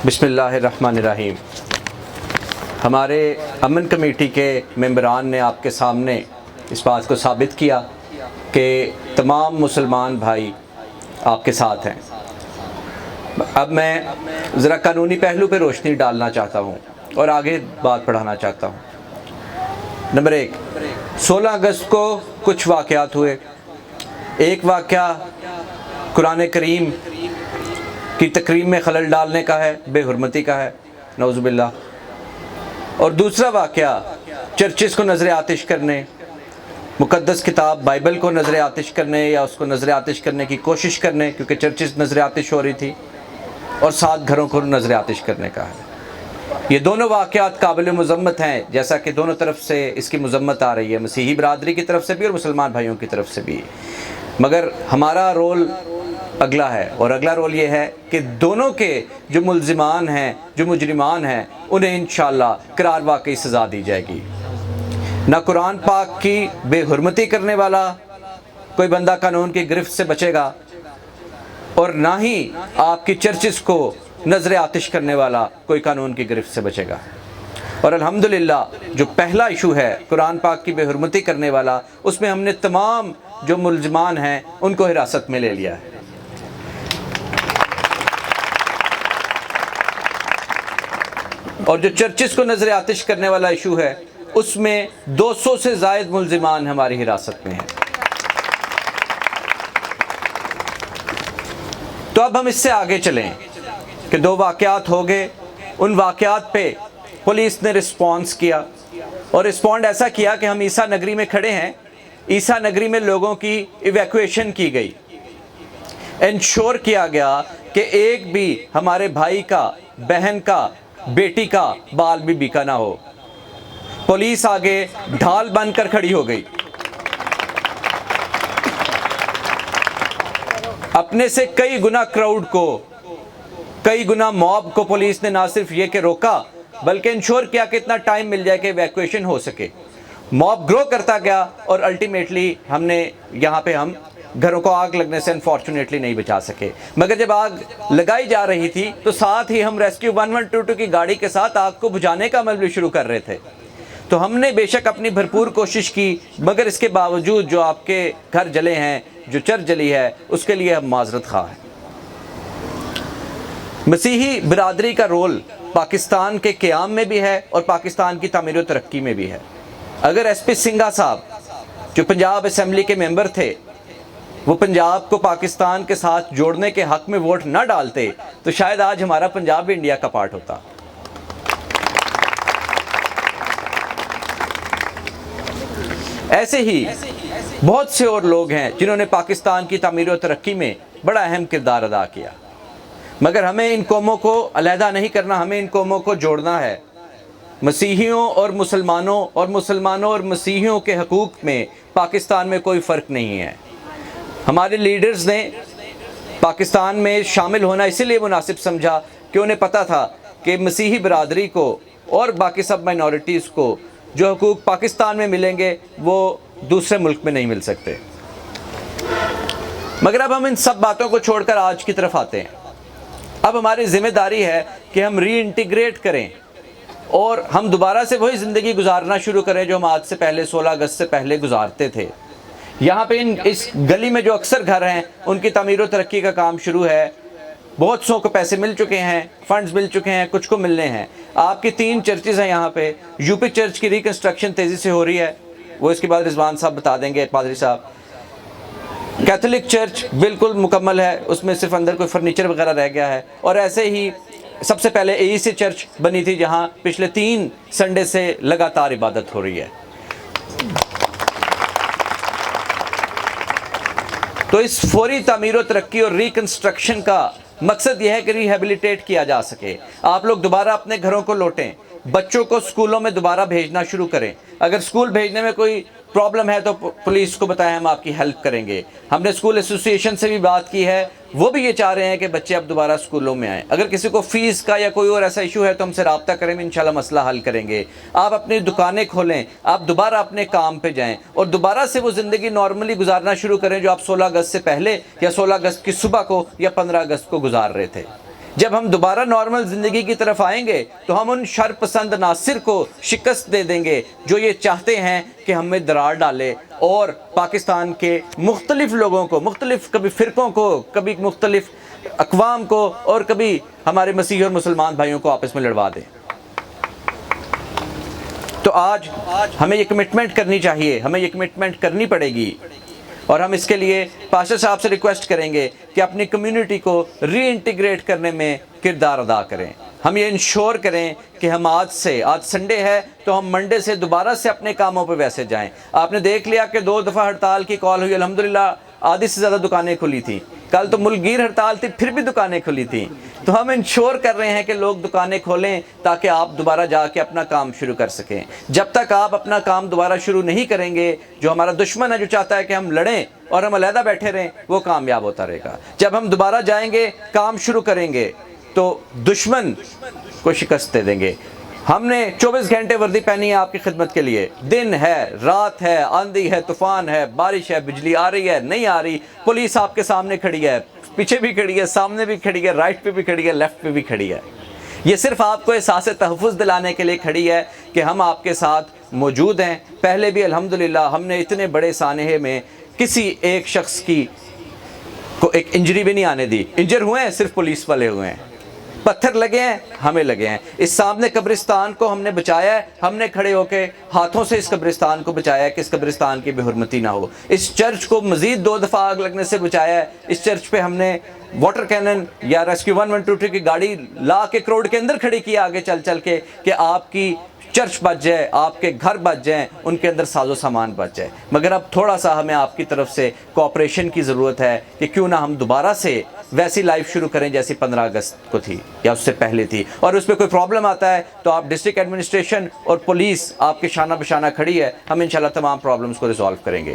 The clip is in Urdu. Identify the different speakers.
Speaker 1: بسم اللہ الرحمن الرحیم۔ ہمارے امن کمیٹی کے ممبران نے آپ کے سامنے اس بات کو ثابت کیا کہ تمام مسلمان بھائی آپ کے ساتھ ہیں۔ اب میں ذرا قانونی پہلو پہ روشنی ڈالنا چاہتا ہوں اور آگے بات پڑھانا چاہتا ہوں۔ نمبر 1، 16 اگست کو کچھ واقعات ہوئے۔ ایک واقعہ قرآن کریم کی تقریب میں خلل ڈالنے کا ہے، بے حرمتی کا ہے، نعوذ باللہ۔ اور دوسرا واقعہ چرچز کو نظر آتش کرنے، مقدس کتاب بائبل کو نظر آتش کرنے یا اس کو نظر آتش کرنے کی کوشش کرنے، کیونکہ چرچز نظر آتش ہو رہی تھی، اور 7 گھروں کو نظر آتش کرنے کا ہے۔ یہ دونوں واقعات قابل مذمت ہیں، جیسا کہ دونوں طرف سے اس کی مذمت آ رہی ہے، مسیحی برادری کی طرف سے بھی اور مسلمان بھائیوں کی طرف سے بھی۔ مگر ہمارا رول اگلا ہے، اور اگلا رول یہ ہے کہ دونوں کے جو ملزمان ہیں، جو مجرمان ہیں، انہیں انشاءاللہ قرار واقعی سزا دی جائے گی۔ نہ قرآن پاک کی بے حرمتی کرنے والا کوئی بندہ قانون کی گرفت سے بچے گا، اور نہ ہی آپ کی چرچز کو نظر آتش کرنے والا کوئی قانون کی گرفت سے بچے گا۔ اور الحمدللہ جو پہلا ایشو ہے قرآن پاک کی بے حرمتی کرنے والا، اس میں ہم نے تمام جو ملزمان ہیں ان کو حراست میں لے لیا ہے۔ اور جو چرچز کو نظر آتش کرنے والا ایشو ہے، اس میں 200 سے زائد ملزمان ہماری حراست میں ہیں۔ تو اب ہم اس سے آگے چلیں کہ 2 واقعات ہو گئے، ان واقعات پہ پولیس نے رسپانس کیا، اور رسپونڈ ایسا کیا کہ ہم عیسیٰ نگری میں کھڑے ہیں، عیسیٰ نگری میں لوگوں کی ایویکویشن کی گئی، انشور کیا گیا کہ ایک بھی ہمارے بھائی کا، بہن کا، بیٹی کا بال بھی بیکا نہ ہو۔ پولیس آگے ڈھال بن کر کھڑی ہو گئی، اپنے سے کئی گنا کراؤڈ کو، کئی گنا موب کو پولیس نے نہ صرف یہ کہ روکا، بلکہ انشور کیا کہ اتنا ٹائم مل جائے کہ ایویکویشن ہو سکے۔ موب گرو کرتا گیا، اور الٹیمیٹلی ہم نے یہاں پہ ہم گھروں کو آگ لگنے سے انفارچونیٹلی نہیں بچا سکے۔ مگر جب آگ لگائی جا رہی تھی تو ساتھ ہی ہم ریسکیو 1122 کی گاڑی کے ساتھ آگ کو بجھانے کا عمل بھی شروع کر رہے تھے۔ تو ہم نے بے شک اپنی بھرپور کوشش کی، مگر اس کے باوجود جو آپ کے گھر جلے ہیں، جو چرچ جلی ہے، اس کے لیے ہم معذرت خواہ ہیں۔ مسیحی برادری کا رول پاکستان کے قیام میں بھی ہے اور پاکستان کی تعمیر و ترقی میں بھی ہے۔ اگر ایس پی سنگھا صاحب جو پنجاب اسمبلی کے ممبر تھے، وہ پنجاب کو پاکستان کے ساتھ جوڑنے کے حق میں ووٹ نہ ڈالتے تو شاید آج ہمارا پنجاب بھی انڈیا کا پارٹ ہوتا۔ ایسے ہی بہت سے اور لوگ ہیں جنہوں نے پاکستان کی تعمیر و ترقی میں بڑا اہم کردار ادا کیا، مگر ہمیں ان قوموں کو علیحدہ نہیں کرنا، ہمیں ان قوموں کو جوڑنا ہے۔ مسیحیوں اور مسلمانوں اور مسیحیوں کے حقوق میں پاکستان میں کوئی فرق نہیں ہے۔ ہمارے لیڈرز نے پاکستان میں شامل ہونا اسی لیے مناسب سمجھا کہ انہیں پتہ تھا کہ مسیحی برادری کو اور باقی سب مائنورٹیز کو جو حقوق پاکستان میں ملیں گے وہ دوسرے ملک میں نہیں مل سکتے۔ مگر اب ہم ان سب باتوں کو چھوڑ کر آج کی طرف آتے ہیں۔ اب ہماری ذمہ داری ہے کہ ہم ری انٹیگریٹ کریں اور ہم دوبارہ سے وہی زندگی گزارنا شروع کریں جو ہم آج سے پہلے 16 اگست سے پہلے گزارتے تھے۔ یہاں پہ اس گلی میں جو اکثر گھر ہیں ان کی تعمیر و ترقی کا کام شروع ہے، بہت سو کو پیسے مل چکے ہیں، فنڈز مل چکے ہیں، کچھ کو ملنے ہیں۔ آپ کی 3 چرچز ہیں یہاں پہ، یو پی چرچ کی ریکنسٹرکشن تیزی سے ہو رہی ہے، وہ اس کے بعد رضوان صاحب بتا دیں گے، پادری صاحب۔ کیتھولک چرچ بالکل مکمل ہے، اس میں صرف اندر کوئی فرنیچر وغیرہ رہ گیا ہے، اور ایسے ہی سب سے پہلے اے ای سی چرچ بنی تھی جہاں پچھلے 3 سنڈے سے لگاتار عبادت ہو رہی ہے۔ تو اس فوری تعمیر و ترقی اور ریکنسٹرکشن کا مقصد یہ ہے کہ ریہیبلیٹیٹ کیا جا سکے، آپ لوگ دوبارہ اپنے گھروں کو لوٹیں، بچوں کو سکولوں میں دوبارہ بھیجنا شروع کریں۔ اگر سکول بھیجنے میں کوئی پرابلم ہے تو پولیس کو بتائیں، ہم آپ کی ہیلپ کریں گے۔ ہم نے سکول ایسوسی ایشن سے بھی بات کی ہے، وہ بھی یہ چاہ رہے ہیں کہ بچے اب دوبارہ سکولوں میں آئیں۔ اگر کسی کو فیس کا یا کوئی اور ایسا ایشو ہے تو ہم سے رابطہ کریں، انشاءاللہ مسئلہ حل کریں گے۔ آپ اپنی دکانیں کھولیں، آپ دوبارہ اپنے کام پہ جائیں اور دوبارہ سے وہ زندگی نارملی گزارنا شروع کریں جو آپ 16 اگست سے پہلے یا 16 اگست کی صبح کو یا 15 اگست کو گزار رہے تھے۔ جب ہم دوبارہ نارمل زندگی کی طرف آئیں گے تو ہم ان شر پسند عناصر کو شکست دے دیں گے جو یہ چاہتے ہیں کہ ہم میں درار ڈالے اور پاکستان کے مختلف لوگوں کو، مختلف کبھی فرقوں کو، کبھی مختلف اقوام کو اور کبھی ہمارے مسیحی اور مسلمان بھائیوں کو آپس میں لڑوا دے۔ تو آج ہمیں یہ کمٹمنٹ کرنی چاہیے، ہمیں یہ کمٹمنٹ کرنی پڑے گی، اور ہم اس کے لیے پاشا صاحب سے ریکویسٹ کریں گے کہ اپنی کمیونٹی کو ری انٹیگریٹ کرنے میں کردار ادا کریں۔ ہم یہ انشور کریں کہ ہم آج سنڈے ہے تو ہم منڈے سے دوبارہ سے اپنے کاموں پہ ویسے جائیں۔ آپ نے دیکھ لیا کہ 2 دفعہ ہڑتال کی کال ہوئی، الحمدللہ آدھی سے زیادہ دکانیں کھلی تھیں۔ کل تو ملک گیر ہڑتال تھی، پھر بھی دکانیں کھلی تھیں۔ تو ہم انشور کر رہے ہیں کہ لوگ دکانیں کھولیں تاکہ آپ دوبارہ جا کے اپنا کام شروع کر سکیں۔ جب تک آپ اپنا کام دوبارہ شروع نہیں کریں گے، جو ہمارا دشمن ہے جو چاہتا ہے کہ ہم لڑیں اور ہم علیحدہ بیٹھے رہیں، وہ کامیاب ہوتا رہے گا۔ جب ہم دوبارہ جائیں گے، کام شروع کریں گے تو دشمن کو شکست دے دیں گے۔ ہم نے 24 گھنٹے وردی پہنی ہے آپ کی خدمت کے لیے، دن ہے، رات ہے، آندھی ہے، طوفان ہے، بارش ہے، بجلی آ رہی ہے، نہیں آ رہی، پولیس آپ کے سامنے کھڑی ہے، پیچھے بھی کھڑی ہے، سامنے بھی کھڑی ہے، رائٹ پہ بھی کھڑی ہے، لیفٹ پہ بھی کھڑی ہے۔ یہ صرف آپ کو احساس تحفظ دلانے کے لیے کھڑی ہے کہ ہم آپ کے ساتھ موجود ہیں۔ پہلے بھی الحمدللہ ہم نے اتنے بڑے سانحے میں کسی ایک شخص کو ایک انجری بھی نہیں آنے دی۔ انجر ہوئے ہیں صرف پولیس والے ہوئے ہیں، پتھر لگے ہیں، ہمیں لگے ہیں۔ اس سامنے قبرستان کو ہم نے بچایا ہے، ہم نے کھڑے ہو کے ہاتھوں سے اس قبرستان کو بچایا ہے کہ اس قبرستان کی بے حرمتی نہ ہو۔ اس چرچ کو مزید 2 دفعہ آگ لگنے سے بچایا ہے۔ اس چرچ پہ ہم نے واٹر کینن یا ریسکیو 112 کی گاڑی لا کے کروڑ کے اندر کھڑی کیا آگے چل کے کہ آپ کی چرچ بچ جائے، آپ کے گھر بچ جائیں، ان کے اندر ساز و سامان بچ جائے۔ مگر اب تھوڑا سا ہمیں آپ کی طرف سے کوآپریشن کی ضرورت ہے کہ کیوں نہ ہم دوبارہ سے ویسی لائف شروع کریں جیسی 15 اگست کو تھی یا اس سے پہلے تھی۔ اور اس پہ کوئی پرابلم آتا ہے تو آپ ڈسٹرکٹ ایڈمنسٹریشن اور پولیس آپ کے شانہ بشانہ کھڑی ہے، ہم انشاءاللہ تمام پرابلمز کو ریزالو کریں گے۔